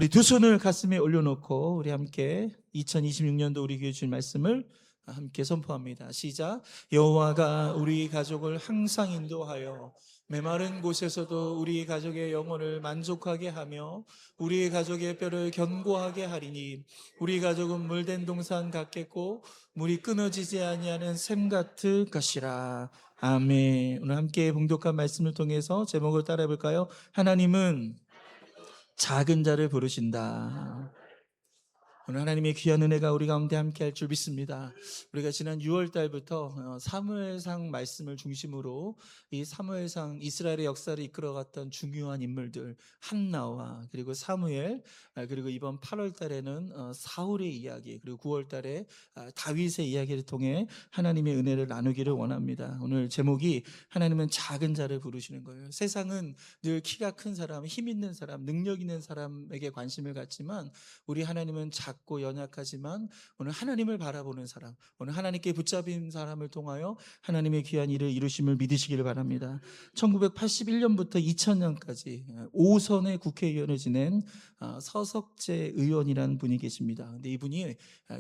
우리 두 손을 가슴에 올려놓고 우리 함께 2026년도 우리 교회 주신 말씀을 함께 선포합니다. 시작. 여호와가 우리 가족을 항상 인도하여 메마른 곳에서도 우리 가족의 영혼을 만족하게 하며 우리 가족의 뼈를 견고하게 하리니 우리 가족은 물된 동산 같겠고 물이 끊어지지 아니하는 샘 같을 것이라. 아멘. 오늘 함께 봉독한 말씀을 통해서 제목을 따라해 볼까요? 하나님은 작은 자를 부르신다. 오늘 하나님의 귀한 은혜가 우리 가운데 함께 할 줄 믿습니다. 우리가 지난 6월 달부터 사무엘상 말씀을 중심으로 이 사무엘상 이스라엘의 역사를 이끌어갔던 중요한 인물들 한나와 그리고 사무엘, 그리고 이번 8월 달에는 사울의 이야기, 그리고 9월 달에 다윗의 이야기를 통해 하나님의 은혜를 나누기를 원합니다. 오늘 제목이 하나님은 작은 자를 부르시는 거예요. 세상은 늘 키가 큰 사람, 힘 있는 사람, 능력 있는 사람에게 관심을 갖지만 우리 하나님은 작고 연약하지만 오늘 하나님을 바라보는 사람, 오늘 하나님께 붙잡힌 사람을 통하여 하나님의 귀한 일을 이루심을 믿으시기를 바랍니다. 1981년부터 2000년까지 5선의 국회의원을 지낸 서석재 의원이라는 분이 계십니다. 근데 이분이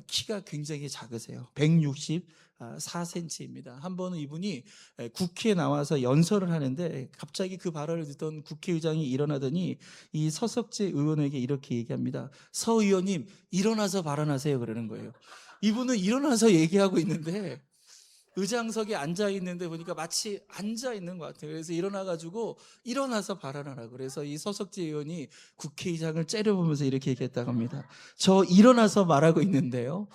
키가 굉장히 작으세요. 164cm입니다. 한 번은 이분이 국회에 나와서 연설을 하는데 갑자기 그 발언을 듣던 국회의장이 일어나더니 이 서석재 의원에게 이렇게 얘기합니다. 서 의원님, 일어나서 발언하세요. 그러는 거예요. 이분은 일어나서 얘기하고 있는데 의장석에 앉아 있는데 보니까 마치 앉아 있는 것 같아요. 그래서 일어나가지고 일어나서 발언하라. 그래서 이 서석재 의원이 국회의장을 째려보면서 이렇게 얘기했다고 합니다. 저 일어나서 말하고 있는데요.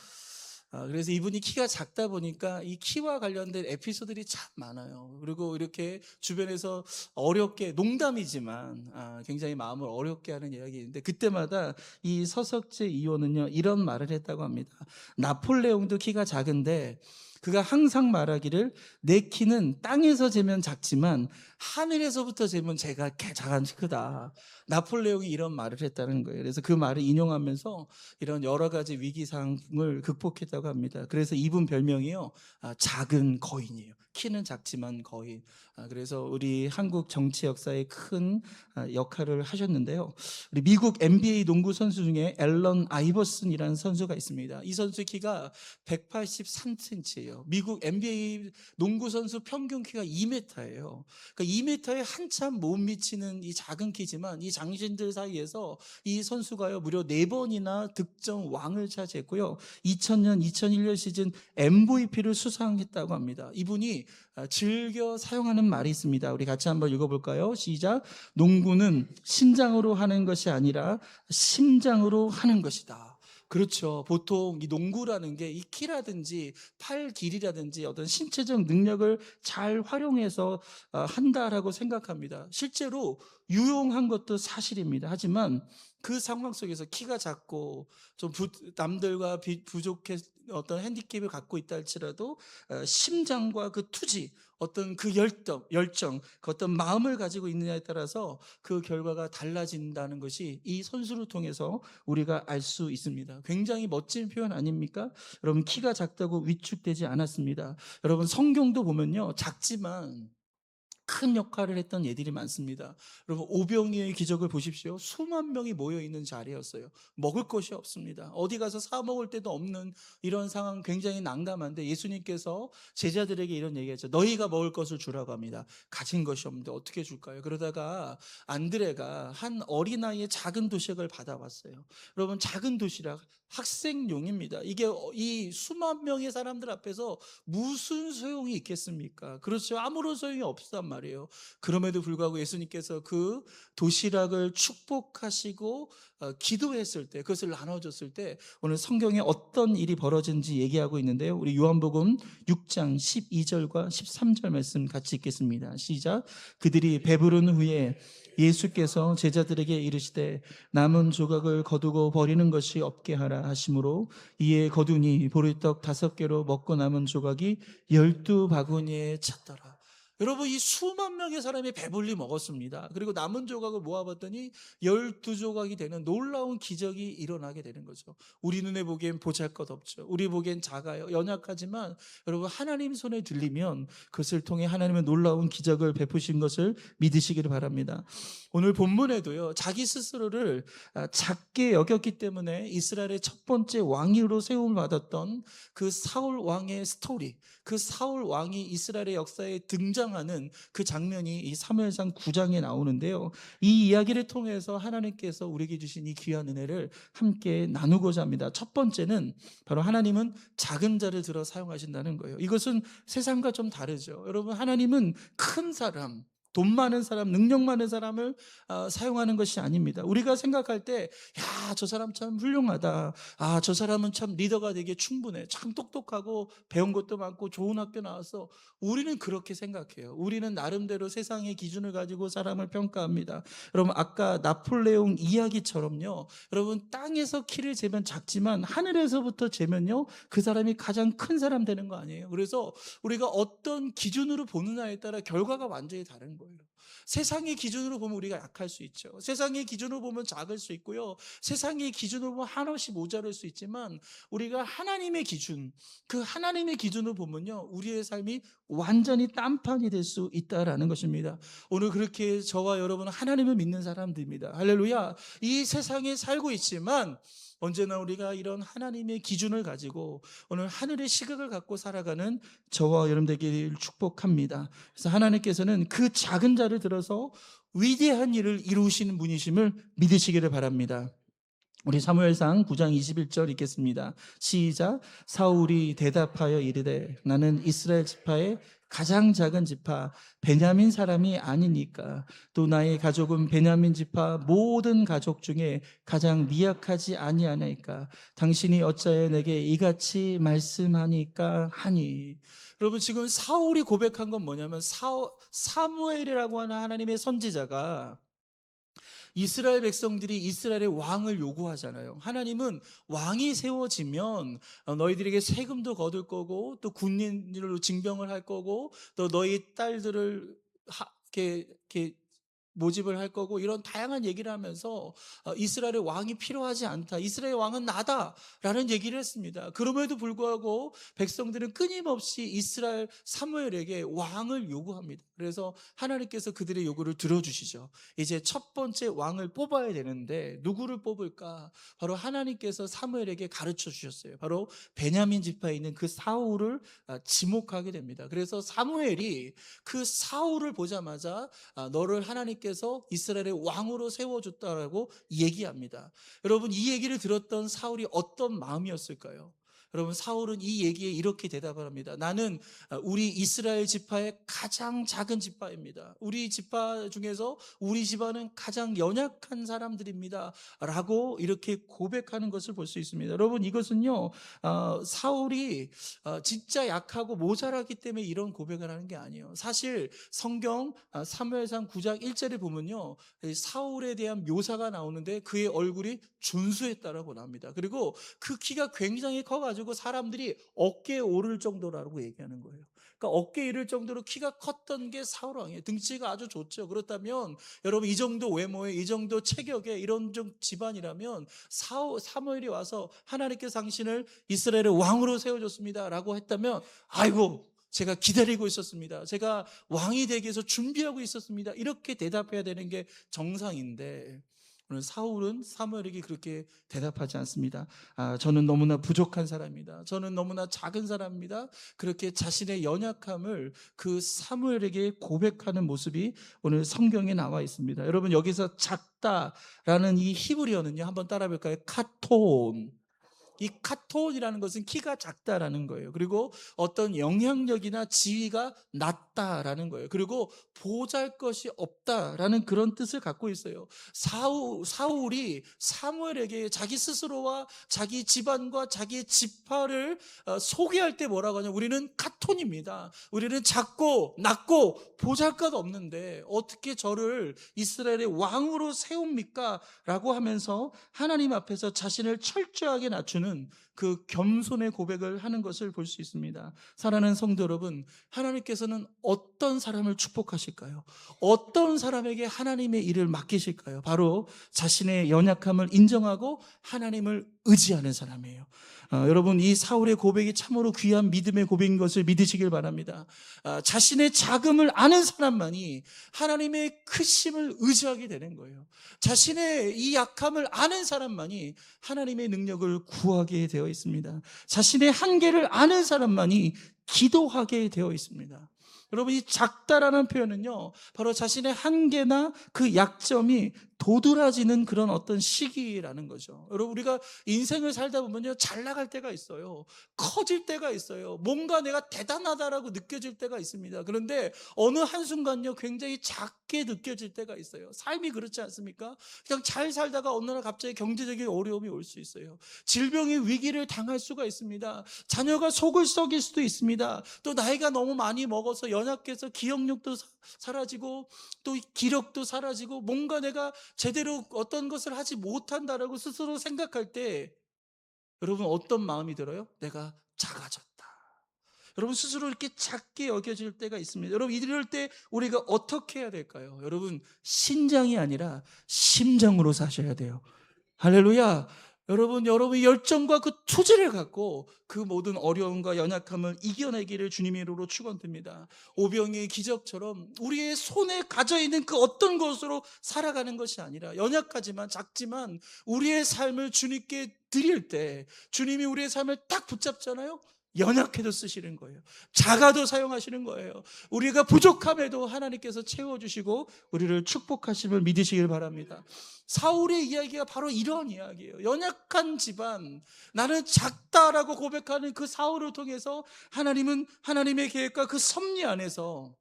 그래서 이분이 키가 작다 보니까 이 키와 관련된 에피소드들이 참 많아요. 그리고 이렇게 주변에서 어렵게, 농담이지만 굉장히 마음을 어렵게 하는 이야기인데 그때마다 이 서석재 의원은요 이런 말을 했다고 합니다. 나폴레옹도 키가 작은데 그가 항상 말하기를 내 키는 땅에서 재면 작지만 하늘에서부터 재면 제가 작은지 크다. 나폴레옹이 이런 말을 했다는 거예요. 그래서 그 말을 인용하면서 이런 여러 가지 위기상을 극복했다고 합니다. 그래서 이분 별명이요, 작은 거인이에요. 키는 작지만 거인. 그래서 우리 한국 정치 역사에 큰 역할을 하셨는데요. 우리 미국 NBA 농구 선수 중에 앨런 아이버슨이라는 선수가 있습니다. 이 선수 키가 183cm예요. 미국 NBA 농구 선수 평균 키가 2m예요. 그러니까 2m에 한참 못 미치는 이 작은 키지만 이 장신들 사이에서 이 선수가요 무려 4번이나 득점 왕을 차지했고요. 2000년, 2001년 시즌 MVP를 수상했다고 합니다. 이분이 즐겨 사용하는 말이 있습니다. 우리 같이 한번 읽어볼까요? 시작. 농구는 신장으로 하는 것이 아니라 심장으로 하는 것이다. 그렇죠. 보통 이 농구라는 게 이 키라든지 팔 길이라든지 어떤 신체적 능력을 잘 활용해서 한다라고 생각합니다. 실제로 유용한 것도 사실입니다. 하지만 그 상황 속에서 키가 작고 좀 남들과 부족해 어떤 핸디캡을 갖고 있다 할지라도 심장과 그 투지, 어떤 그 열정, 그 어떤 마음을 가지고 있느냐에 따라서 그 결과가 달라진다는 것이 이 선수를 통해서 우리가 알 수 있습니다. 굉장히 멋진 표현 아닙니까? 여러분, 키가 작다고 위축되지 않았습니다. 여러분, 성경도 보면요, 작지만 큰 역할을 했던 예들이 많습니다. 여러분, 오병이의 기적을 보십시오. 수만 명이 모여있는 자리였어요. 먹을 것이 없습니다. 어디 가서 사 먹을 데도 없는 이런 상황, 굉장히 난감한데 예수님께서 제자들에게 이런 얘기했죠. 너희가 먹을 것을 주라고 합니다. 가진 것이 없는데 어떻게 줄까요? 그러다가 안드레가 한 어린아이의 작은 도시락을 받아왔어요. 여러분, 작은 도시락 학생용입니다. 이게 이 수만 명의 사람들 앞에서 무슨 소용이 있겠습니까? 그렇죠. 아무런 소용이 없단 말이에요. 그럼에도 불구하고 예수님께서 그 도시락을 축복하시고 기도했을 때, 그것을 나눠줬을 때 오늘 성경에 어떤 일이 벌어진지 얘기하고 있는데요. 우리 요한복음 6장 12절과 13절 말씀 같이 읽겠습니다. 시작. 그들이 배부른 후에 예수께서 제자들에게 이르시되 남은 조각을 거두고 버리는 것이 없게 하라 하시므로 이에 거두니 보리떡 5개로 먹고 남은 조각이 12바구니에 찼더라. 여러분, 이 수만 명의 사람이 배불리 먹었습니다. 그리고 남은 조각을 모아봤더니 12조각이 되는 놀라운 기적이 일어나게 되는 거죠. 우리 눈에 보기엔 보잘것없죠. 우리 보기엔 작아요. 연약하지만 여러분, 하나님 손에 들리면 그것을 통해 하나님의 놀라운 기적을 베푸신 것을 믿으시기를 바랍니다. 오늘 본문에도요, 자기 스스로를 작게 여겼기 때문에 이스라엘의 첫 번째 왕으로 세움을 받았던 그 사울 왕의 스토리, 그 사울 왕이 이스라엘의 역사에 등장하는 그 장면이 이 사무엘상 9장에 나오는데요. 이 이야기를 통해서 하나님께서 우리에게 주신 이 귀한 은혜를 함께 나누고자 합니다. 첫 번째는 바로 하나님은 작은 자를 들어 사용하신다는 거예요. 이것은 세상과 좀 다르죠. 여러분, 하나님은 큰 사람, 돈 많은 사람, 능력 많은 사람을 사용하는 것이 아닙니다. 우리가 생각할 때, 야, 저 사람 참 훌륭하다. 아, 저 사람은 참 리더가 되기에 충분해. 참 똑똑하고 배운 것도 많고 좋은 학교 나와서. 우리는 그렇게 생각해요. 우리는 나름대로 세상의 기준을 가지고 사람을 평가합니다. 여러분, 아까 나폴레옹 이야기처럼요, 여러분, 땅에서 키를 재면 작지만 하늘에서부터 재면요, 그 사람이 가장 큰 사람 되는 거 아니에요? 그래서 우리가 어떤 기준으로 보느냐에 따라 결과가 완전히 다른 거예요. 세상의 기준으로 보면 우리가 약할 수 있죠. 세상의 기준으로 보면 작을 수 있고요. 세상의 기준으로 보면 한없이 모자랄 수 있지만, 우리가 하나님의 기준, 그 하나님의 기준으로 보면요, 우리의 삶이 완전히 딴판이 될 수 있다라는 것입니다. 오늘 그렇게 저와 여러분은 하나님을 믿는 사람들입니다. 할렐루야. 이 세상에 살고 있지만 언제나 우리가 이런 하나님의 기준을 가지고 오늘 하늘의 시각을 갖고 살아가는 저와 여러분 되기를 축복합니다. 그래서 하나님께서는 그 작은 자를 들어서 위대한 일을 이루시는 분이심을 믿으시기를 바랍니다. 우리 사무엘상 9장 21절 읽겠습니다. 시작. 사울이 대답하여 이르되 나는 이스라엘 지파의 가장 작은 지파 베냐민 사람이 아니니까 또 나의 가족은 베냐민 지파 모든 가족 중에 가장 미약하지 아니하나이까 당신이 어찌하여 내게 이같이 말씀하니까 하니. 여러분, 지금 사울이 고백한 건 뭐냐면 사무엘이라고 하는 하나님의 선지자가 이스라엘 백성들이 이스라엘의 왕을 요구하잖아요. 하나님은 왕이 세워지면 너희들에게 세금도 거둘 거고 또 군인으로 징병을 할 거고 또 너희 딸들을 이렇게 모집을 할 거고 이런 다양한 얘기를 하면서 이스라엘의 왕이 필요하지 않다. 이스라엘의 왕은 나다라는 얘기를 했습니다. 그럼에도 불구하고 백성들은 끊임없이 이스라엘 사무엘에게 왕을 요구합니다. 그래서 하나님께서 그들의 요구를 들어주시죠. 이제 첫 번째 왕을 뽑아야 되는데 누구를 뽑을까? 바로 하나님께서 사무엘에게 가르쳐 주셨어요. 바로 베냐민 지파에 있는 그 사울을 지목하게 됩니다. 그래서 사무엘이 그 사울을 보자마자 너를 하나님께서 이스라엘의 왕으로 세워줬다라고 얘기합니다. 여러분, 이 얘기를 들었던 사울이 어떤 마음이었을까요? 여러분, 사울은 이 얘기에 이렇게 대답을 합니다. 나는 우리 이스라엘 지파의 가장 작은 지파입니다. 우리 지파 중에서 우리 집안은 가장 연약한 사람들입니다 라고 이렇게 고백하는 것을 볼 수 있습니다. 여러분, 이것은요, 사울이 진짜 약하고 모자라기 때문에 이런 고백을 하는 게 아니에요. 사실 성경 사무엘상 9장 1절에 보면요, 사울에 대한 묘사가 나오는데 그의 얼굴이 준수했다라고 나옵니다. 그리고 그 키가 굉장히 커가지고 사람들이 어깨에 오를 정도라고 얘기하는 거예요. 그러니까 어깨에 이를 정도로 키가 컸던 게 사울 왕이에요. 등치가 아주 좋죠. 그렇다면 여러분, 이 정도 외모에 이 정도 체격에 이런 좀 집안이라면 사무엘이 와서 하나님께서 당신을 이스라엘의 왕으로 세워줬습니다 라고 했다면, 아이고 제가 기다리고 있었습니다. 제가 왕이 되기 위해서 준비하고 있었습니다. 이렇게 대답해야 되는 게 정상인데 오늘 사울은 사무엘에게 그렇게 대답하지 않습니다. 저는 너무나 부족한 사람입니다. 저는 너무나 작은 사람입니다. 그렇게 자신의 연약함을 그 사무엘에게 고백하는 모습이 오늘 성경에 나와 있습니다. 여러분, 여기서 작다라는 이 히브리어는요, 한번 따라 볼까요? 카톤. 이 카톤이라는 것은 키가 작다라는 거예요. 그리고 어떤 영향력이나 지위가 낮다라는 거예요. 그리고 보잘것이 없다라는 그런 뜻을 갖고 있어요. 사울이 사무엘에게 자기 스스로와 자기 집안과 자기 지파를 소개할 때 뭐라고 하냐? 우리는 카톤입니다. 우리는 작고 낮고 보잘것 없는데 어떻게 저를 이스라엘의 왕으로 세웁니까? 라고 하면서 하나님 앞에서 자신을 철저하게 낮추는 보여주는 그 겸손의 고백을 하는 것을 볼 수 있습니다. 사랑하는 성도 여러분, 하나님께서는 어떤 사람을 축복하실까요? 어떤 사람에게 하나님의 일을 맡기실까요? 바로 자신의 연약함을 인정하고 하나님을 의지하는 사람이에요. 여러분, 이 사울의 고백이 참으로 귀한 믿음의 고백인 것을 믿으시길 바랍니다. 자신의 자금을 아는 사람만이 하나님의 크심을 의지하게 되는 거예요. 자신의 이 약함을 아는 사람만이 하나님의 능력을 구하게 되어 있습니다. 자신의 한계를 아는 사람만이 기도하게 되어 있습니다. 여러분, 이 작다라는 표현은요, 바로 자신의 한계나 그 약점이 도드라지는 그런 어떤 시기라는 거죠. 여러분, 우리가 인생을 살다 보면요, 잘 나갈 때가 있어요. 커질 때가 있어요. 뭔가 내가 대단하다라고 느껴질 때가 있습니다. 그런데 어느 한순간요, 굉장히 작게 느껴질 때가 있어요. 삶이 그렇지 않습니까? 그냥 잘 살다가 어느 날 갑자기 경제적인 어려움이 올 수 있어요. 질병의 위기를 당할 수가 있습니다. 자녀가 속을 썩일 수도 있습니다. 또 나이가 너무 많이 먹어서 연약해서 기억력도 사라지고 또 기력도 사라지고 뭔가 내가 제대로 어떤 것을 하지 못한다라고 스스로 생각할 때 여러분 어떤 마음이 들어요? 내가 작아졌다. 여러분 스스로 이렇게 작게 여겨질 때가 있습니다. 여러분 이럴 때 우리가 어떻게 해야 될까요? 여러분 신장이 아니라 심장으로 사셔야 돼요. 할렐루야. 여러분의 열정과 그 투지를 갖고 그 모든 어려움과 연약함을 이겨내기를 주님의 이름으로 축원드립니다. 오병이의 기적처럼 우리의 손에 가져 있는 그 어떤 것으로 살아가는 것이 아니라 연약하지만 작지만 우리의 삶을 주님께 드릴 때 주님이 우리의 삶을 딱 붙잡잖아요. 연약해도 쓰시는 거예요. 작아도 사용하시는 거예요. 우리가 부족함에도 하나님께서 채워주시고 우리를 축복하심을 믿으시길 바랍니다. 사울의 이야기가 바로 이런 이야기예요. 연약한 집안, 나는 작다라고 고백하는 그 사울을 통해서 하나님은 하나님의 계획과 그 섭리 안에서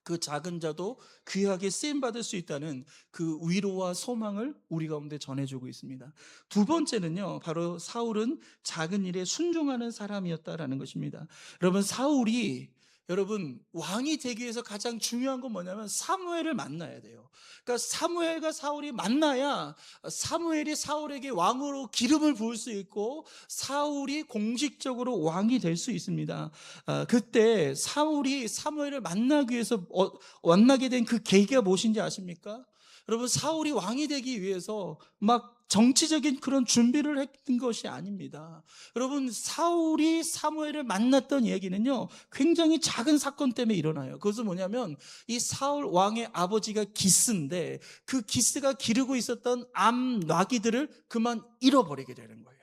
그 작은 자도 귀하게 쓰임받을 수 있다는 그 위로와 소망을 우리 가운데 전해주고 있습니다. 두 번째는요, 바로 사울은 작은 일에 순종하는 사람이었다라는 것입니다. 여러분 왕이 되기 위해서 가장 중요한 건 뭐냐면 사무엘을 만나야 돼요. 그러니까 사무엘과 사울이 만나야 사무엘이 사울에게 왕으로 기름을 부을 수 있고 사울이 공식적으로 왕이 될 수 있습니다. 그때 사울이 사무엘을 만나기 위해서 만나게 된 그 계기가 무엇인지 아십니까? 여러분 사울이 왕이 되기 위해서 막 정치적인 그런 준비를 했던 것이 아닙니다. 여러분 사울이 사무엘을 만났던 얘기는요 굉장히 작은 사건 때문에 일어나요. 그것은 뭐냐면 이 사울 왕의 아버지가 기스인데 그 기스가 기르고 있었던 암나귀들을 그만 잃어버리게 되는 거예요.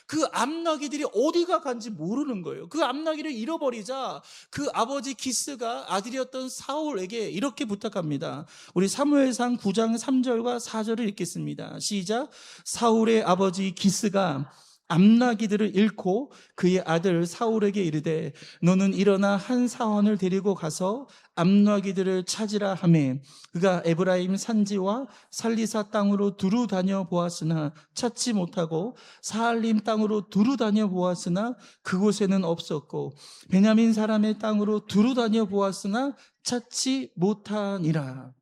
그 암나귀들이 어디가 간지 모르는 거예요. 그 암나귀를 잃어버리자 그 아버지 기스가 아들이었던 사울에게 이렇게 부탁합니다. 우리 사무엘상 9장 3절과 4절을 읽겠습니다. 시작. 사울의 아버지 기스가 암나귀들을 잃고 그의 아들 사울에게 이르되 너는 일어나 한 사원을 데리고 가서 암나귀들을 찾으라 하매 그가 에브라임 산지와 살리사 땅으로 두루 다녀 보았으나 찾지 못하고 사할림 땅으로 두루 다녀 보았으나 그곳에는 없었고 베냐민 사람의 땅으로 두루 다녀 보았으나 찾지 못하니라.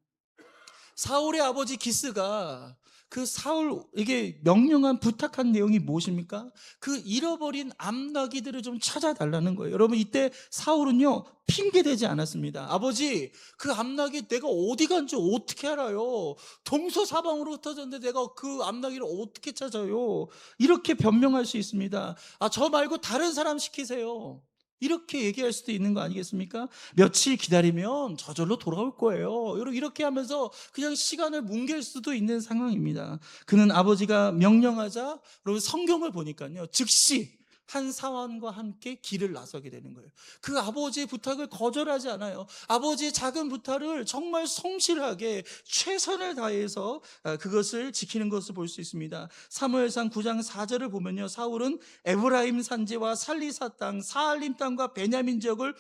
사울의 아버지 기스가 그 사울에게 명령한 부탁한 내용이 무엇입니까? 그 잃어버린 암나귀들을 좀 찾아달라는 거예요. 여러분 이때 사울은요 핑계대지 않았습니다. 아버지 그 암나귀 내가 어디 간지 어떻게 알아요? 동서사방으로 흩어졌는데 내가 그 암나귀를 어떻게 찾아요? 이렇게 변명할 수 있습니다. 저 말고 다른 사람 시키세요. 이렇게 얘기할 수도 있는 거 아니겠습니까? 며칠 기다리면 저절로 돌아올 거예요. 이렇게 하면서 그냥 시간을 뭉갤 수도 있는 상황입니다. 그는 아버지가 명령하자 여러분 성경을 보니까요 즉시 한 사원과 함께 길을 나서게 되는 거예요. 그 아버지의 부탁을 거절하지 않아요. 아버지의 작은 부탁을 정말 성실하게 최선을 다해서 그것을 지키는 것을 볼 수 있습니다. 사무엘상 9장 4절을 보면요 사울은 에브라임 산지와 살리사 땅, 사할림 땅과 베냐민 지역을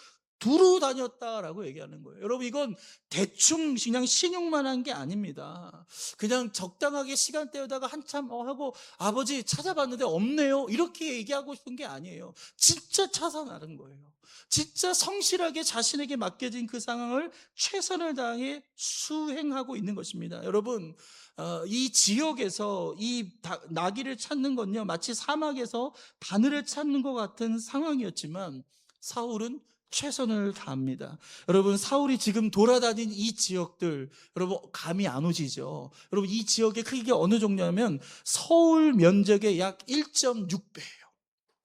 두루 다녔다라고 얘기하는 거예요. 여러분, 이건 대충 그냥 신용만 한 게 아닙니다. 그냥 적당하게 시간 때우다가 한참 하고 아버지 찾아봤는데 없네요, 이렇게 얘기하고 싶은 게 아니에요. 진짜 찾아 나른 거예요. 진짜 성실하게 자신에게 맡겨진 그 상황을 최선을 다해 수행하고 있는 것입니다. 여러분, 이 지역에서 이 나귀를 찾는 건요, 마치 사막에서 바늘을 찾는 것 같은 상황이었지만 사울은 최선을 다합니다. 여러분, 사울이 지금 돌아다닌 이 지역들, 여러분 감이 안 오시죠? 여러분, 이 지역의 크기가 어느 정도냐면 서울 면적의 약 1.6배예요.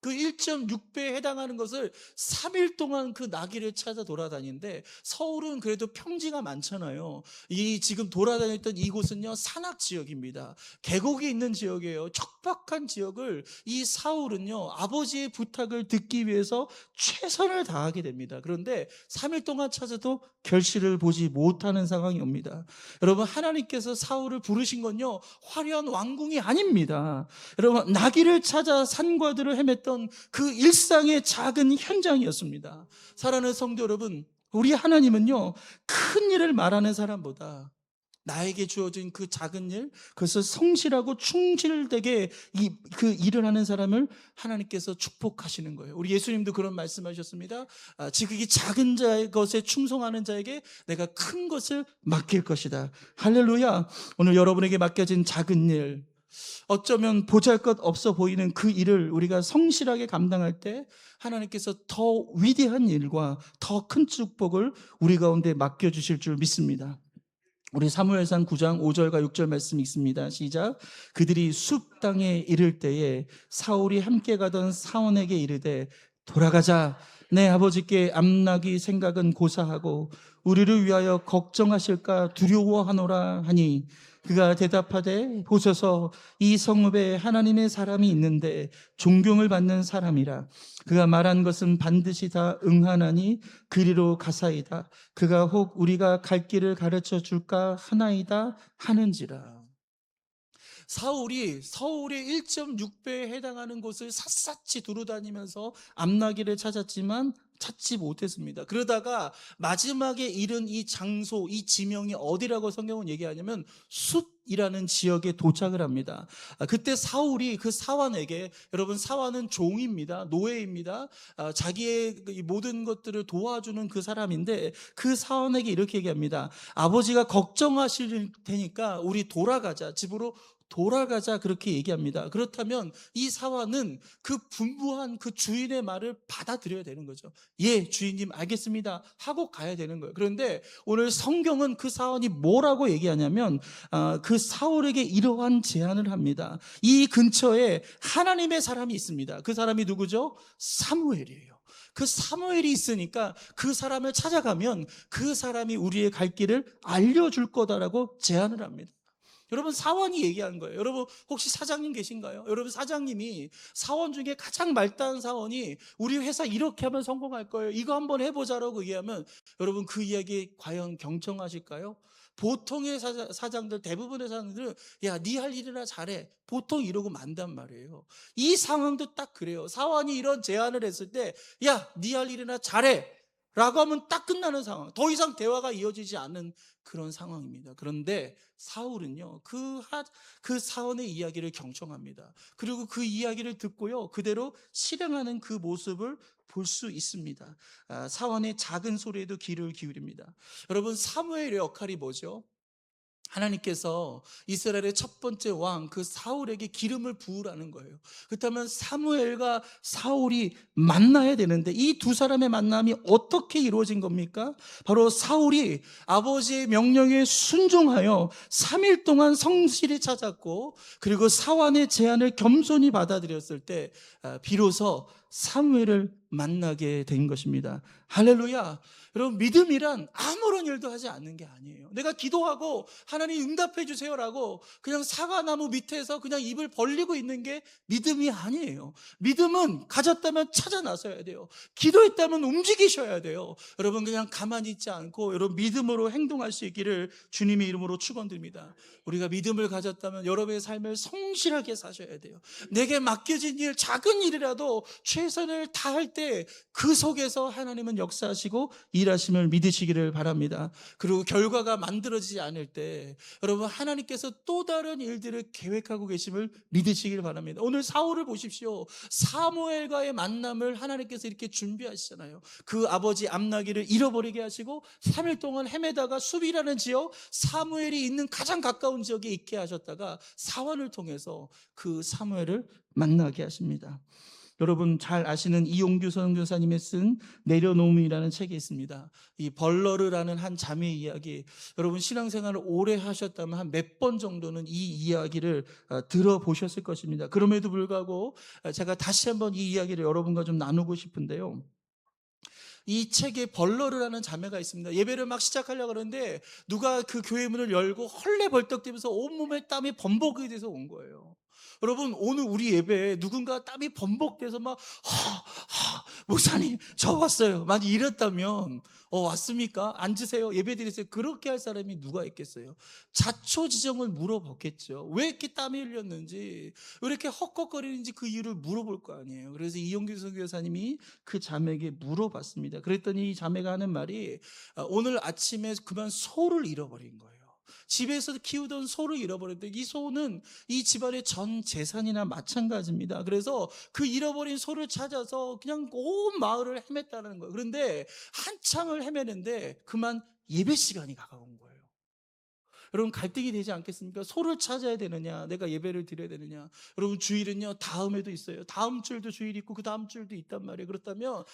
그 1.6배에 해당하는 것을 3일 동안 그 나귀를 찾아 돌아다니는데, 서울은 그래도 평지가 많잖아요. 이 지금 돌아다녔던 이곳은요, 산악 지역입니다. 계곡이 있는 지역이에요. 척박한 지역을 이 사울은요, 아버지의 부탁을 듣기 위해서 최선을 다하게 됩니다. 그런데 3일 동안 찾아도 결실을 보지 못하는 상황이 옵니다. 여러분, 하나님께서 사울을 부르신 건요, 화려한 왕궁이 아닙니다. 여러분, 나귀를 찾아 산과들을 헤맸던 그 일상의 작은 현장이었습니다. 사랑하는 성도 여러분, 우리 하나님은요, 큰 일을 말하는 사람보다 나에게 주어진 그 작은 일, 그것을 성실하고 충실되게 그 일을 하는 사람을 하나님께서 축복하시는 거예요. 우리 예수님도 그런 말씀하셨습니다. 지극히 작은 것에 충성하는 자에게 내가 큰 것을 맡길 것이다. 할렐루야. 오늘 여러분에게 맡겨진 작은 일, 어쩌면 보잘것없어 보이는 그 일을 우리가 성실하게 감당할 때 하나님께서 더 위대한 일과 더 큰 축복을 우리 가운데 맡겨주실 줄 믿습니다. 우리 사무엘상 9장 5절과 6절 말씀이 있습니다. 시작. 그들이 숲 땅에 이를 때에 사울이 함께 가던 사원에게 이르되 돌아가자. 내 아버지께 암나기 생각은 고사하고 우리를 위하여 걱정하실까 두려워하노라 하니, 그가 대답하되 보소서, 이 성읍에 하나님의 사람이 있는데 존경을 받는 사람이라. 그가 말한 것은 반드시 다 응하나니 그리로 가사이다. 그가 혹 우리가 갈 길을 가르쳐 줄까 하나이다 하는지라. 사울이 서울의 1.6배에 해당하는 곳을 샅샅이 두루다니면서 암나기를 찾았지만 찾지 못했습니다. 그러다가 마지막에 이른 이 장소, 이 지명이 어디라고 성경은 얘기하냐면 숫이라는 지역에 도착을 합니다. 그때 사울이 그 사환에게, 여러분 사환은 종입니다. 노예입니다. 자기의 모든 것들을 도와주는 그 사람인데, 그 사환에게 이렇게 얘기합니다. 아버지가 걱정하실 테니까 우리 돌아가자, 집으로 돌아가자, 그렇게 얘기합니다. 그렇다면 이 사환은 그 분부한 그 주인의 말을 받아들여야 되는 거죠. 예, 주인님 알겠습니다 하고 가야 되는 거예요. 그런데 오늘 성경은 그 사환이 뭐라고 얘기하냐면 그 사울에게 이러한 제안을 합니다. 이 근처에 하나님의 사람이 있습니다. 그 사람이 누구죠? 사무엘이에요. 그 사무엘이 있으니까 그 사람을 찾아가면 그 사람이 우리의 갈 길을 알려줄 거다라고 제안을 합니다. 여러분, 사원이 얘기한 거예요. 여러분, 혹시 사장님 계신가요? 여러분, 사장님이 사원 중에 가장 말단 사원이 우리 회사 이렇게 하면 성공할 거예요, 이거 한번 해보자라고 얘기하면 여러분, 그 이야기 과연 경청하실까요? 보통의 사장들, 대부분의 사장들은 야, 네 할 일이나 잘해, 보통 이러고 만단 말이에요. 이 상황도 딱 그래요. 사원이 이런 제안을 했을 때 야, 네 할 일이나 잘해 라고 하면 딱 끝나는 상황, 더 이상 대화가 이어지지 않는 그런 상황입니다. 그런데 사울은요, 그 사원의 이야기를 경청합니다. 그리고 그 이야기를 듣고요, 그대로 실행하는 그 모습을 볼 수 있습니다. 사원의 작은 소리에도 귀를 기울입니다. 여러분, 사무엘의 역할이 뭐죠? 하나님께서 이스라엘의 첫 번째 왕 그 사울에게 기름을 부으라는 거예요. 그렇다면 사무엘과 사울이 만나야 되는데 이 두 사람의 만남이 어떻게 이루어진 겁니까? 바로 사울이 아버지의 명령에 순종하여 3일 동안 성실히 찾았고, 그리고 사환의 제안을 겸손히 받아들였을 때 비로소 사무엘을 만나게 된 것입니다. 할렐루야. 여러분, 믿음이란 아무런 일도 하지 않는 게 아니에요. 내가 기도하고 하나님 응답해 주세요라고 그냥 사과나무 밑에서 그냥 입을 벌리고 있는 게 믿음이 아니에요. 믿음은 가졌다면 찾아 나서야 돼요. 기도했다면 움직이셔야 돼요. 여러분, 그냥 가만히 있지 않고 여러분 믿음으로 행동할 수 있기를 주님의 이름으로 축원드립니다. 우리가 믿음을 가졌다면 여러분의 삶을 성실하게 사셔야 돼요. 내게 맡겨진 일, 작은 일이라도 최선을 다할 때 그 속에서 하나님은 역사하시고 일하심을 믿으시기를 바랍니다. 그리고 결과가 만들어지지 않을 때 여러분 하나님께서 또 다른 일들을 계획하고 계심을 믿으시길 바랍니다. 오늘 사울을 보십시오. 사무엘과의 만남을 하나님께서 이렇게 준비하시잖아요. 그 아버지 암나기를 잃어버리게 하시고 3일 동안 헤매다가 숲이라는 지역, 사무엘이 있는 가장 가까운 지역에 있게 하셨다가 사원을 통해서 그 사무엘을 만나게 하십니다. 여러분 잘 아시는 이용규 선교사님이 쓴 내려놓음이라는 책이 있습니다. 이 벌러르라는 한 자매의 이야기, 여러분 신앙생활을 오래 하셨다면 한 몇 번 정도는 이 이야기를 들어보셨을 것입니다. 그럼에도 불구하고 제가 다시 한번 이 이야기를 여러분과 좀 나누고 싶은데요. 이 책에 벌러르라는 자매가 있습니다. 예배를 막 시작하려고 하는데 누가 그 교회 문을 열고 헐레벌떡대면서 온몸에 땀이 범벅이 돼서 온 거예요. 여러분 오늘 우리 예배에 누군가 땀이 범벅돼서 막 목사님 저 왔어요 많이 이랬다면 왔습니까? 앉으세요 예배 드리세요 그렇게 할 사람이 누가 있겠어요? 자초지정을 물어봤겠죠. 왜 이렇게 땀이 흘렸는지, 왜 이렇게 헉헉거리는지 그 이유를 물어볼 거 아니에요. 그래서 이용규 선교사님이 그 자매에게 물어봤습니다. 그랬더니 이 자매가 하는 말이 오늘 아침에 그만 소를 잃어버린 거예요. 집에서 키우던 소를 잃어버렸는데 이 소는 이 집안의 전 재산이나 마찬가지입니다. 그래서 그 잃어버린 소를 찾아서 그냥 온 마을을 헤맸다는 거예요. 그런데 한참을 헤매는데 그만 예배 시간이 다가온 거예요. 여러분 갈등이 되지 않겠습니까? 소를 찾아야 되느냐, 내가 예배를 드려야 되느냐. 여러분 주일은요 다음에도 있어요. 다음 주일도 주일이 있고 그 다음 주일도 있단 말이에요. 그렇다면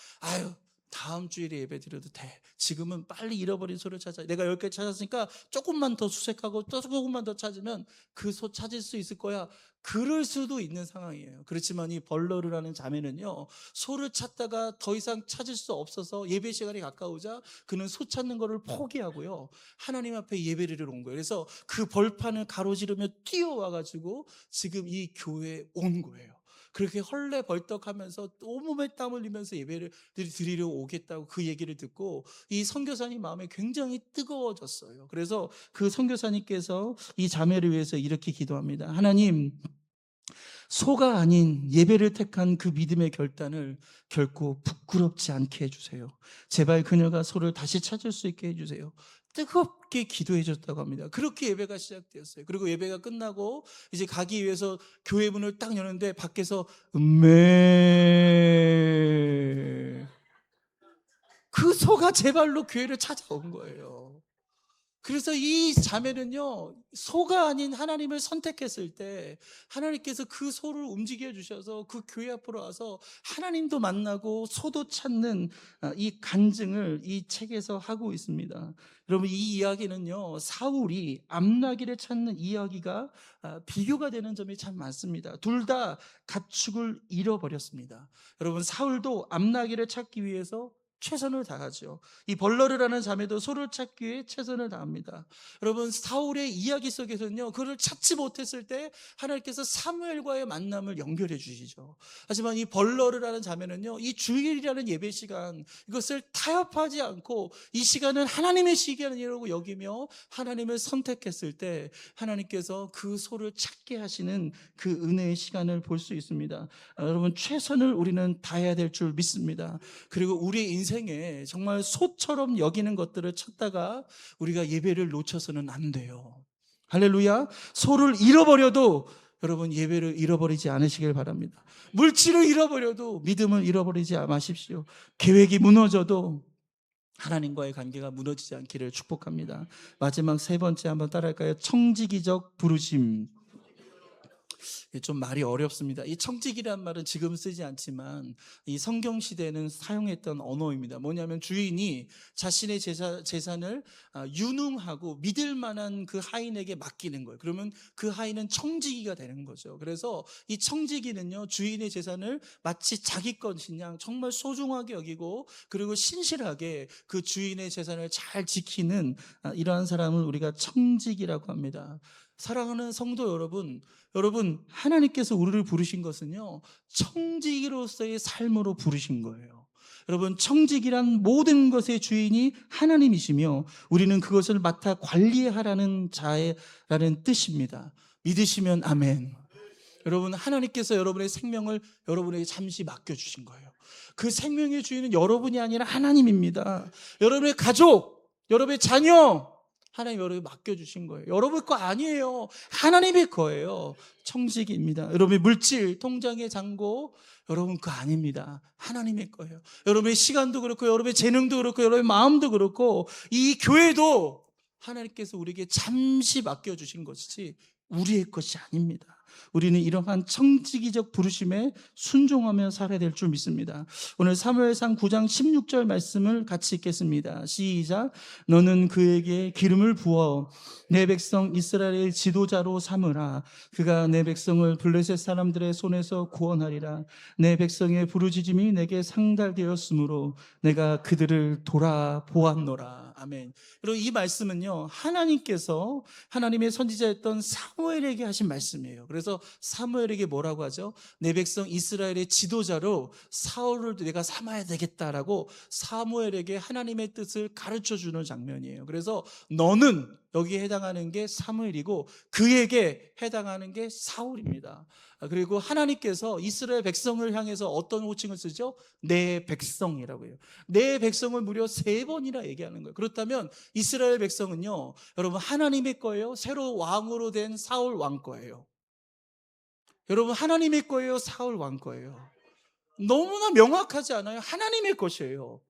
다음 주일에 예배 드려도 돼. 지금은 빨리 잃어버린 소를 찾아. 내가 10개 찾았으니까 조금만 더 수색하고 또 조금만 더 찾으면 그 소 찾을 수 있을 거야. 그럴 수도 있는 상황이에요. 그렇지만 이 벌러르라는 자매는요, 소를 찾다가 더 이상 찾을 수 없어서 예배 시간이 가까우자 그는 소 찾는 거를 포기하고요, 하나님 앞에 예배를 온 거예요. 그래서 그 벌판을 가로지르며 뛰어와가지고 지금 이 교회에 온 거예요. 그렇게 헐레벌떡하면서 온몸에 땀 흘리면서 예배를 드리려 오겠다고 그 얘기를 듣고 이 선교사님 마음이 굉장히 뜨거워졌어요. 그래서 그 선교사님께서 이 자매를 위해서 이렇게 기도합니다. 하나님, 소가 아닌 예배를 택한 그 믿음의 결단을 결코 부끄럽지 않게 해주세요. 제발 그녀가 소를 다시 찾을 수 있게 해주세요. 뜨겁게 기도해 줬다고 합니다. 그렇게 예배가 시작되었어요. 그리고 예배가 끝나고 이제 가기 위해서 교회 문을 딱 여는데 밖에서 그 소가 제 발로 교회를 찾아온 거예요. 그래서 이 자매는요, 소가 아닌 하나님을 선택했을 때 하나님께서 그 소를 움직여 주셔서 그 교회 앞으로 와서 하나님도 만나고 소도 찾는 이 간증을 이 책에서 하고 있습니다. 여러분 이 이야기는요, 사울이 암나기를 찾는 이야기가 비교가 되는 점이 참 많습니다. 둘 다 가축을 잃어버렸습니다. 여러분 사울도 암나기를 찾기 위해서 최선을 다하죠. 이 벌러르라는 자매도 소를 찾기 위해 최선을 다합니다. 여러분 사울의 이야기 속에서는요, 그를 찾지 못했을 때 하나님께서 사무엘과의 만남을 연결해 주시죠. 하지만 이 벌러르라는 자매는요, 이 주일이라는 예배 시간, 이것을 타협하지 않고 이 시간은 하나님의 시간이라고 여기며 하나님을 선택했을 때 하나님께서 그 소를 찾게 하시는 그 은혜의 시간을 볼 수 있습니다. 여러분 최선을 우리는 다해야 될 줄 믿습니다. 그리고 우리의 인생에 정말 소처럼 여기는 것들을 찾다가 우리가 예배를 놓쳐서는 안 돼요. 할렐루야. 소를 잃어버려도 여러분 예배를 잃어버리지 않으시길 바랍니다. 물질을 잃어버려도 믿음을 잃어버리지 마십시오. 계획이 무너져도 하나님과의 관계가 무너지지 않기를 축복합니다. 마지막 세 번째 한번 따라할까요? 청지기적 부르심. 좀 말이 어렵습니다. 이 청지기란 말은 지금 쓰지 않지만 이 성경 시대에는 사용했던 언어입니다. 뭐냐면 주인이 자신의 재산을 유능하고 믿을 만한 그 하인에게 맡기는 거예요. 그러면 그 하인은 청지기가 되는 거죠. 그래서 이 청지기는요, 주인의 재산을 마치 자기 것인 양 정말 소중하게 여기고 그리고 신실하게 그 주인의 재산을 잘 지키는 이러한 사람을 우리가 청지기라고 합니다. 사랑하는 성도 여러분, 하나님께서 우리를 부르신 것은요, 청지기로서의 삶으로 부르신 거예요. 여러분 청지기란 모든 것의 주인이 하나님이시며 우리는 그것을 맡아 관리하라는 자라는 뜻입니다. 믿으시면 아멘. 여러분, 하나님께서 여러분의 생명을 여러분에게 잠시 맡겨주신 거예요. 그 생명의 주인은 여러분이 아니라 하나님입니다. 여러분의 가족, 여러분의 자녀, 하나님 여러분에게 맡겨주신 거예요. 여러분 거 아니에요. 하나님의 거예요. 청지기입니다. 여러분의 물질, 통장의 잔고, 여러분 거 아닙니다. 하나님의 거예요. 여러분의 시간도 그렇고, 여러분의 재능도 그렇고, 여러분의 마음도 그렇고, 이 교회도 하나님께서 우리에게 잠시 맡겨주신 것이지 우리의 것이 아닙니다. 우리는 이러한 청지기적 부르심에 순종하며 살아야 될 줄 믿습니다. 오늘 사무엘상 9장 16절 말씀을 같이 읽겠습니다. 시작. 너는 그에게 기름을 부어 내 백성 이스라엘의 지도자로 삼으라. 그가 내 백성을 블레셋 사람들의 손에서 구원하리라. 내 백성의 부르짖음이 내게 상달되었으므로 내가 그들을 돌아보았노라. 아멘. 여러분, 이 말씀은요, 하나님께서 하나님의 선지자였던 사무엘에게 하신 말씀이에요. 그래서 사무엘에게 뭐라고 하죠? 내 백성 이스라엘의 지도자로 사울을 내가 삼아야 되겠다라고 사무엘에게 하나님의 뜻을 가르쳐주는 장면이에요. 그래서 너는 여기에 해당하는 게 사무엘이고 그에게 해당하는 게 사울입니다. 그리고 하나님께서 이스라엘 백성을 향해서 어떤 호칭을 쓰죠? 내 백성이라고 해요. 내 백성을 무려 3번이나 얘기하는 거예요. 그렇다면 이스라엘 백성은요, 여러분 하나님의 거예요? 새로 왕으로 된 사울 왕 거예요? 여러분 하나님의 거예요? 사울 왕 거예요? 너무나 명확하지 않아요? 하나님의 것이에요.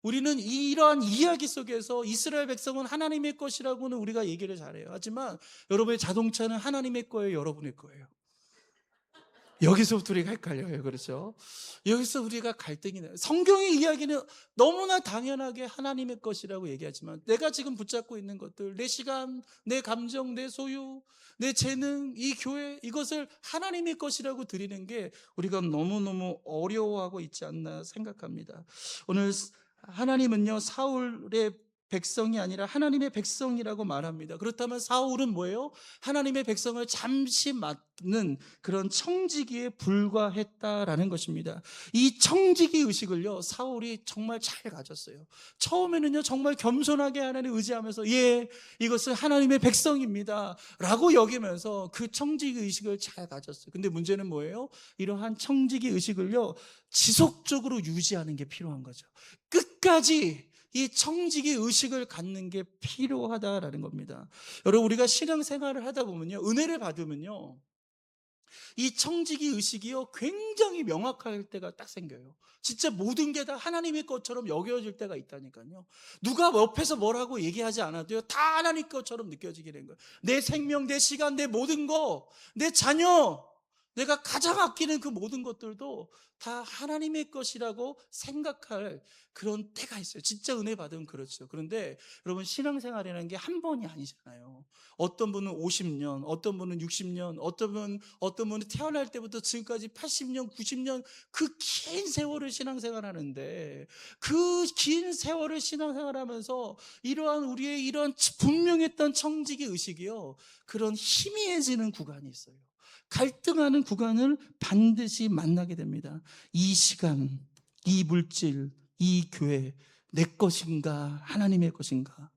우리는 이러한 이야기 속에서 이스라엘 백성은 하나님의 것이라고는 우리가 얘기를 잘해요. 하지만 여러분의 자동차는 하나님의 거예요? 여러분의 거예요? 여기서부터 우리가 헷갈려요. 그렇죠? 여기서 우리가 갈등이 나요. 성경의 이야기는 너무나 당연하게 하나님의 것이라고 얘기하지만 내가 지금 붙잡고 있는 것들, 내 시간, 내 감정, 내 소유, 내 재능, 이 교회, 이것을 하나님의 것이라고 드리는 게 우리가 너무너무 어려워하고 있지 않나 생각합니다. 오늘 하나님은요, 사울의 백성이 아니라 하나님의 백성이라고 말합니다. 그렇다면 사울은 뭐예요? 하나님의 백성을 잠시 맡는 그런 청지기에 불과했다라는 것입니다. 이 청지기 의식을요, 사울이 정말 잘 가졌어요. 처음에는요, 정말 겸손하게 하나님을 의지하면서 이것은 하나님의 백성입니다 라고 여기면서 그 청지기 의식을 잘 가졌어요. 근데 문제는 뭐예요? 이러한 청지기 의식을요, 지속적으로 유지하는 게 필요한 거죠. 끝까지 이 청지기 의식을 갖는 게 필요하다라는 겁니다. 여러분, 우리가 신앙생활을 하다 보면요, 은혜를 받으면요, 이 청지기 의식이요, 굉장히 명확할 때가 딱 생겨요. 진짜 모든 게 다 하나님의 것처럼 여겨질 때가 있다니까요. 누가 옆에서 뭐라고 얘기하지 않아도요, 다 하나님 것처럼 느껴지게 된 거예요. 내 생명, 내 시간, 내 모든 거, 내 자녀, 내가 가장 아끼는 그 모든 것들도 다 하나님의 것이라고 생각할 그런 때가 있어요. 진짜 은혜 받으면 그렇죠. 그런데 여러분, 신앙생활이라는 게 한 번이 아니잖아요. 어떤 분은 50년, 어떤 분은 60년, 어떤 분은 태어날 때부터 지금까지 80년, 90년 그 긴 세월을 신앙생활 하는데, 그 긴 세월을 신앙생활 하면서 이러한 우리의 이런 분명했던 청지기 의식이요, 그런 희미해지는 구간이 있어요. 갈등하는 구간을 반드시 만나게 됩니다. 이 시간, 이 물질, 이 교회, 내 것인가 하나님의 것인가?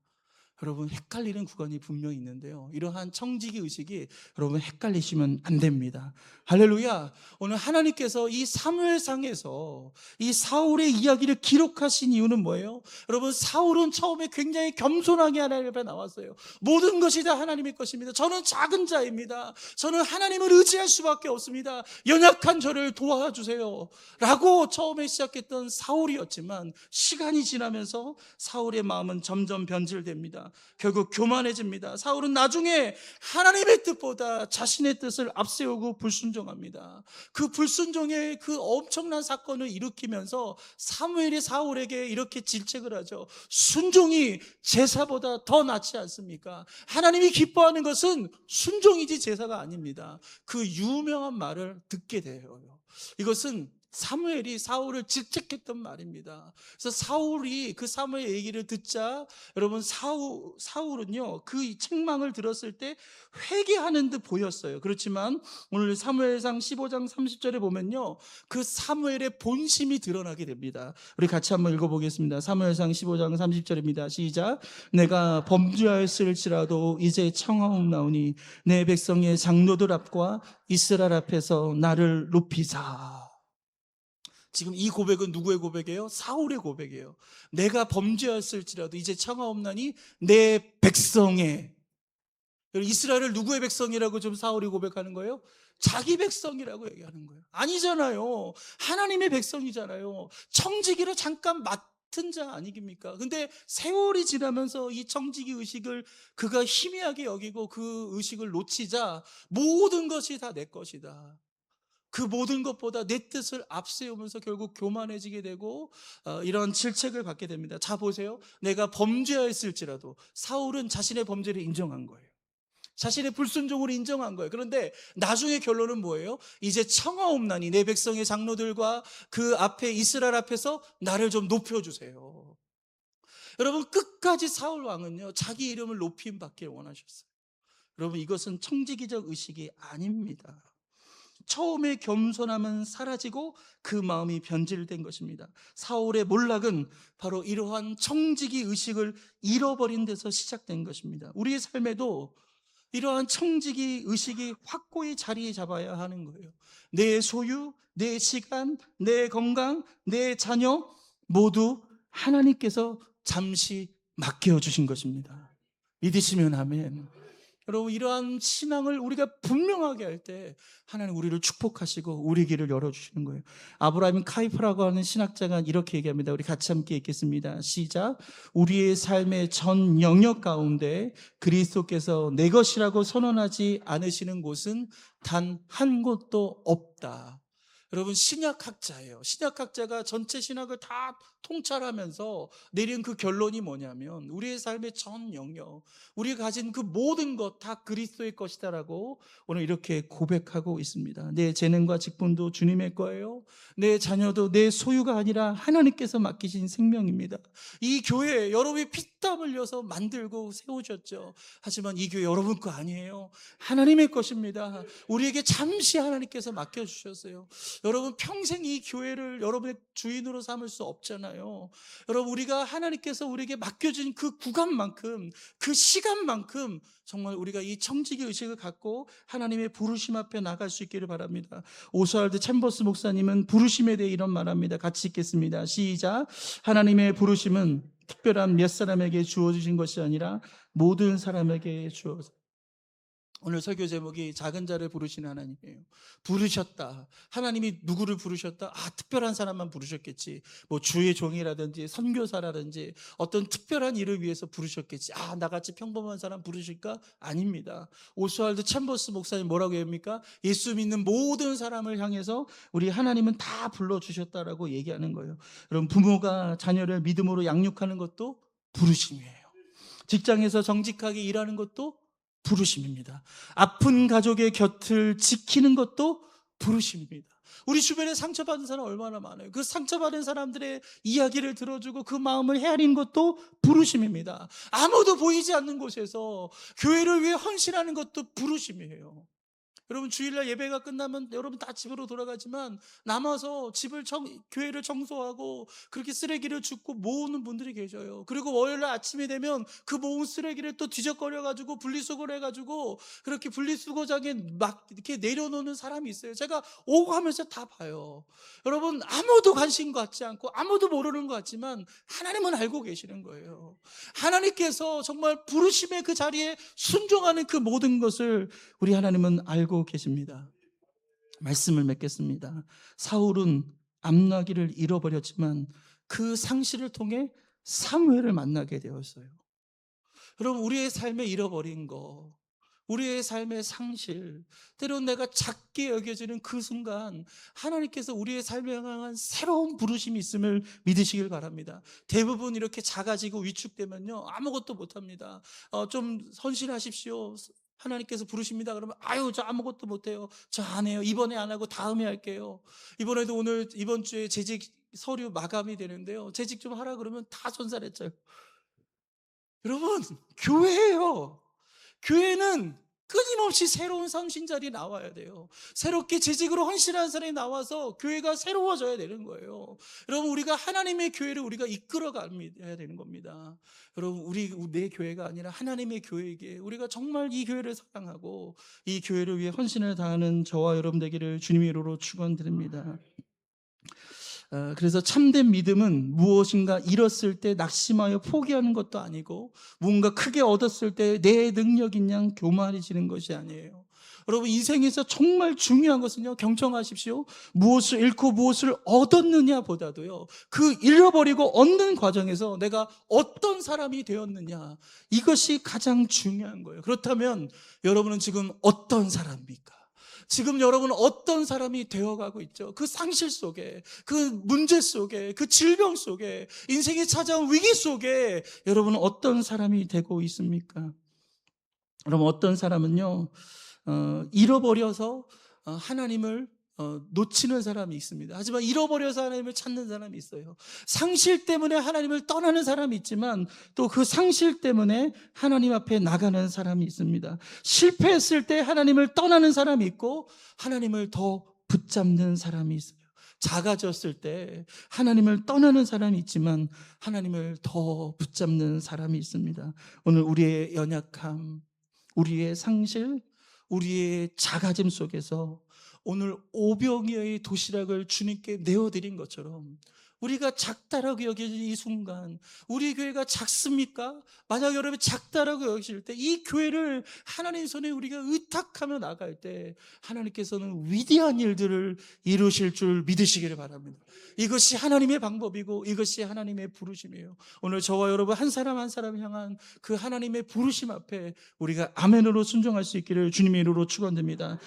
여러분, 헷갈리는 구간이 분명히 있는데요, 이러한 청지기 의식이 여러분 헷갈리시면 안 됩니다. 할렐루야. 오늘 하나님께서 이 사무엘상에서 이 사울의 이야기를 기록하신 이유는 뭐예요? 여러분, 사울은 처음에 굉장히 겸손하게 하나님 앞에 나왔어요. 모든 것이 다 하나님의 것입니다. 저는 작은 자입니다. 저는 하나님을 의지할 수밖에 없습니다. 연약한 저를 도와주세요 라고 처음에 시작했던 사울이었지만, 시간이 지나면서 사울의 마음은 점점 변질됩니다. 결국 교만해집니다. 사울은 나중에 하나님의 뜻보다 자신의 뜻을 앞세우고 불순종합니다. 그 불순종의 그 엄청난 사건을 일으키면서 사무엘이 사울에게 이렇게 질책을 하죠. 순종이 제사보다 더 낫지 않습니까? 하나님이 기뻐하는 것은 순종이지 제사가 아닙니다. 그 유명한 말을 듣게 돼요. 이것은 사무엘이 사울을 질책했던 말입니다. 그래서 사울이 그 사무엘 얘기를 듣자 여러분 사울은요 그 책망을 들었을 때 회개하는 듯 보였어요. 그렇지만 오늘 사무엘상 15장 30절에 보면요 그 사무엘의 본심이 드러나게 됩니다. 우리 같이 한번 읽어보겠습니다. 사무엘상 15장 30절입니다. 시작. 내가 범죄하였을지라도 이제 청하옵나오니 내 백성의 장로들 앞과 이스라엘 앞에서 나를 높이사. 지금 이 고백은 누구의 고백이에요? 사울의 고백이에요. 내가 범죄했을지라도 이제 청하옵나니 내 백성의, 이스라엘을 누구의 백성이라고 좀 사울이 고백하는 거예요? 자기 백성이라고 얘기하는 거예요. 아니잖아요. 하나님의 백성이잖아요. 청지기로 잠깐 맡은 자 아니깁니까? 근데 세월이 지나면서 이 청지기 의식을 그가 희미하게 여기고 그 의식을 놓치자 모든 것이 다 내 것이다. 그 모든 것보다 내 뜻을 앞세우면서 결국 교만해지게 되고 이런 질책을 받게 됩니다. 자 보세요. 내가 범죄하였을지라도 사울은 자신의 범죄를 인정한 거예요. 자신의 불순종을 인정한 거예요. 그런데 나중에 결론은 뭐예요? 이제 청하옵나니 내 백성의 장로들과 그 앞에 이스라엘 앞에서 나를 좀 높여주세요. 여러분 끝까지 사울 왕은요 자기 이름을 높임 받길 원하셨어요. 여러분 이것은 청지기적 의식이 아닙니다. 처음에 겸손함은 사라지고 그 마음이 변질된 것입니다. 사울의 몰락은 바로 이러한 청지기 의식을 잃어버린 데서 시작된 것입니다. 우리의 삶에도 이러한 청지기 의식이 확고히 자리 잡아야 하는 거예요. 내 소유, 내 시간, 내 건강, 내 자녀 모두 하나님께서 잠시 맡겨주신 것입니다. 믿으시면 아멘. 여러분 이러한 신앙을 우리가 분명하게 할 때 하나님 우리를 축복하시고 우리 길을 열어주시는 거예요. 아브라함 카이프라고 하는 신학자가 이렇게 얘기합니다. 우리 같이 함께 읽겠습니다. 시작. 우리의 삶의 전 영역 가운데 그리스도께서 내 것이라고 선언하지 않으시는 곳은 단 한 곳도 없다. 여러분 신약학자예요. 신약학자가 전체 신학을 다 통찰하면서 내린 그 결론이 뭐냐면 우리의 삶의 전 영역, 우리가 가진 그 모든 것 다 그리스도의 것이다라고 오늘 이렇게 고백하고 있습니다. 내 재능과 직분도 주님의 거예요. 내 자녀도 내 소유가 아니라 하나님께서 맡기신 생명입니다. 이 교회 여러분이 피땀 흘려서 만들고 세우셨죠. 하지만 이 교회 여러분 거 아니에요. 하나님의 것입니다. 우리에게 잠시 하나님께서 맡겨주셨어요. 여러분 평생 이 교회를 여러분의 주인으로 삼을 수 없잖아요. 여러분 우리가 하나님께서 우리에게 맡겨진 그 구간만큼 그 시간만큼 정말 우리가 이 청지기 의식을 갖고 하나님의 부르심 앞에 나갈 수 있기를 바랍니다. 오스왈드 챔버스 목사님은 부르심에 대해 이런 말합니다. 같이 읽겠습니다. 시작. 하나님의 부르심은 특별한 몇 사람에게 주어지신 것이 아니라 모든 사람에게 주어져. 오늘 설교 제목이 작은 자를 부르시는 하나님이에요. 부르셨다. 하나님이 누구를 부르셨다? 특별한 사람만 부르셨겠지. 뭐 주의 종이라든지 선교사라든지 어떤 특별한 일을 위해서 부르셨겠지. 나같이 평범한 사람 부르실까? 아닙니다. 오스왈드 챔버스 목사님 뭐라고 합니까? 예수 믿는 모든 사람을 향해서 우리 하나님은 다 불러주셨다라고 얘기하는 거예요. 여러분 부모가 자녀를 믿음으로 양육하는 것도 부르심이에요. 직장에서 정직하게 일하는 것도 부르심입니다. 아픈 가족의 곁을 지키는 것도 부르심입니다. 우리 주변에 상처받은 사람 얼마나 많아요. 그 상처받은 사람들의 이야기를 들어주고 그 마음을 헤아리는 것도 부르심입니다. 아무도 보이지 않는 곳에서 교회를 위해 헌신하는 것도 부르심이에요. 여러분 주일날 예배가 끝나면 여러분 다 집으로 돌아가지만 남아서 교회를 청소하고 그렇게 쓰레기를 줍고 모으는 분들이 계셔요. 그리고 월요일 아침이 되면 그 모은 쓰레기를 또 뒤적거려가지고 분리수거를 해가지고 그렇게 분리수거장에 막 이렇게 내려놓는 사람이 있어요. 제가 오고 가면서 다 봐요. 여러분 아무도 관심 갖지 않고 아무도 모르는 것 같지만 하나님은 알고 계시는 거예요. 하나님께서 정말 부르심의 그 자리에 순종하는 그 모든 것을 우리 하나님은 알고 계십니다. 말씀을 맺겠습니다. 사울은 암나기를 잃어버렸지만 그 상실을 통해 사무엘을 만나게 되었어요. 여러분 우리의 삶에 잃어버린 거, 우리의 삶의 상실, 때론 내가 작게 여겨지는 그 순간 하나님께서 우리의 삶에 향한 새로운 부르심이 있음을 믿으시길 바랍니다. 대부분 이렇게 작아지고 위축되면요 아무것도 못합니다. 좀 헌신하십시오 하나님께서 부르십니다. 그러면 아유 저 아무것도 못해요. 저 안 해요. 이번에 안 하고 다음에 할게요. 이번에도 이번 주에 재직 서류 마감이 되는데요. 재직 좀 하라 그러면 다 손살했죠. 여러분 교회예요. 교회는 끊임없이 새로운 성신자리 나와야 돼요. 새롭게 재직으로 헌신하는 사람이 나와서 교회가 새로워져야 되는 거예요. 여러분 우리가 하나님의 교회를 우리가 이끌어가야 되는 겁니다. 여러분 내 교회가 아니라 하나님의 교회에게 우리가 정말 이 교회를 사랑하고 이 교회를 위해 헌신을 다하는 저와 여러분 되기를 주님의 이름으로 축원드립니다. 그래서 참된 믿음은 무엇인가 잃었을 때 낙심하여 포기하는 것도 아니고 무언가 크게 얻었을 때 내 능력인 양 교만해지는 것이 아니에요. 여러분 인생에서 정말 중요한 것은요, 경청하십시오. 무엇을 잃고 무엇을 얻었느냐 보다도요, 그 잃어버리고 얻는 과정에서 내가 어떤 사람이 되었느냐, 이것이 가장 중요한 거예요. 그렇다면 여러분은 지금 어떤 사람입니까? 지금 여러분은 어떤 사람이 되어가고 있죠? 그 상실 속에, 그 문제 속에, 그 질병 속에, 인생에 찾아온 위기 속에 여러분은 어떤 사람이 되고 있습니까? 여러분 어떤 사람은요, 잃어버려서 하나님을 놓치는 사람이 있습니다. 하지만 잃어버려서 하나님을 찾는 사람이 있어요. 상실 때문에 하나님을 떠나는 사람이 있지만 또 그 상실 때문에 하나님 앞에 나가는 사람이 있습니다. 실패했을 때 하나님을 떠나는 사람이 있고 하나님을 더 붙잡는 사람이 있어요. 작아졌을 때 하나님을 떠나는 사람이 있지만 하나님을 더 붙잡는 사람이 있습니다. 오늘 우리의 연약함, 우리의 상실, 우리의 작아짐 속에서 오늘 오병이어의 도시락을 주님께 내어드린 것처럼 우리가 작다라고 여겨질 이 순간, 우리 교회가 작습니까? 만약 여러분이 작다라고 여기실 때 이 교회를 하나님 손에 우리가 의탁하며 나갈 때 하나님께서는 위대한 일들을 이루실 줄 믿으시기를 바랍니다. 이것이 하나님의 방법이고 이것이 하나님의 부르심이에요. 오늘 저와 여러분 한 사람 한 사람 향한 그 하나님의 부르심 앞에 우리가 아멘으로 순종할 수 있기를 주님의 이름으로 축원드립니다.